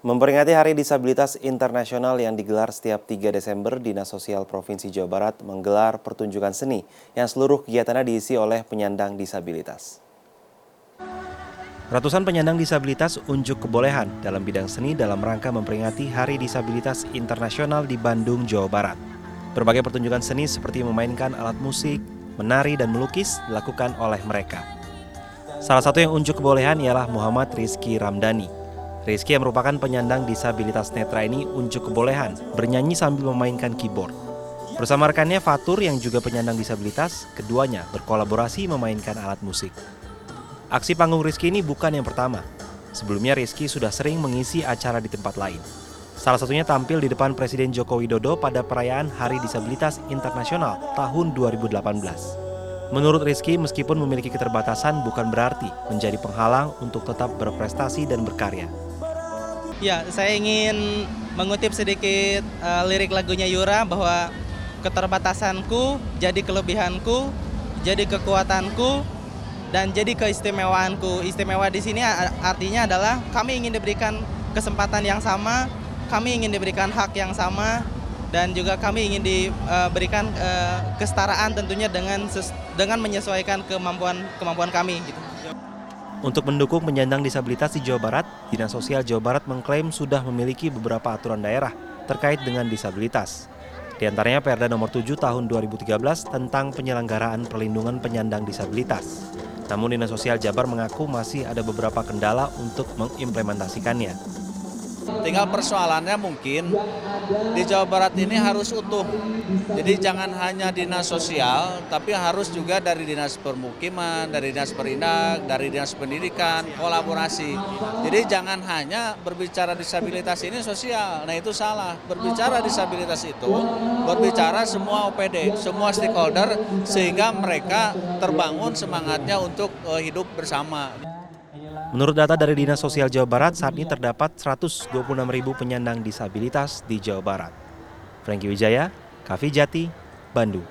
Memperingati Hari Disabilitas Internasional yang digelar setiap 3 Desember, Dinas Sosial Provinsi Jawa Barat menggelar pertunjukan seni yang seluruh kegiatannya diisi oleh penyandang disabilitas. Ratusan penyandang disabilitas unjuk kebolehan dalam bidang seni dalam rangka memperingati Hari Disabilitas Internasional di Bandung, Jawa Barat. Berbagai pertunjukan seni seperti memainkan alat musik, menari, dan melukis dilakukan oleh mereka. Salah satu yang unjuk kebolehan ialah Muhammad Rizky Ramdhani. Rizky yang merupakan penyandang disabilitas netra ini unjuk kebolehan bernyanyi sambil memainkan keyboard. Bersama rekannya Fatur yang juga penyandang disabilitas, keduanya berkolaborasi memainkan alat musik. Aksi panggung Rizky ini bukan yang pertama. Sebelumnya Rizky sudah sering mengisi acara di tempat lain. Salah satunya tampil di depan Presiden Joko Widodo pada perayaan Hari Disabilitas Internasional tahun 2018. Menurut Rizky, meskipun memiliki keterbatasan bukan berarti menjadi penghalang untuk tetap berprestasi dan berkarya. Ya, saya ingin mengutip sedikit lirik lagunya Yura bahwa keterbatasanku jadi kelebihanku, jadi kekuatanku, dan jadi keistimewaanku. Istimewa di sini artinya adalah kami ingin diberikan kesempatan yang sama, kami ingin diberikan hak yang sama, dan juga kami ingin diberikan kesetaraan tentunya dengan menyesuaikan kemampuan kami. Gitu. Untuk mendukung penyandang disabilitas di Jawa Barat, Dinas Sosial Jawa Barat mengklaim sudah memiliki beberapa aturan daerah terkait dengan disabilitas. Di antaranya Perda Nomor 7 Tahun 2013 tentang penyelenggaraan perlindungan penyandang disabilitas. Namun Dinas Sosial Jabar mengaku masih ada beberapa kendala untuk mengimplementasikannya. Tinggal persoalannya mungkin di Jawa Barat ini harus utuh. Jadi jangan hanya dinas sosial, tapi harus juga dari dinas permukiman, dari dinas perindak, dari dinas pendidikan, kolaborasi. Jadi jangan hanya berbicara disabilitas ini sosial, nah itu salah. Berbicara disabilitas itu, berbicara semua OPD, semua stakeholder, sehingga mereka terbangun semangatnya untuk hidup bersama. Menurut data dari Dinas Sosial Jawa Barat, saat ini terdapat 126.000 penyandang disabilitas di Jawa Barat. Franky Wijaya, KV Jati, Bandung.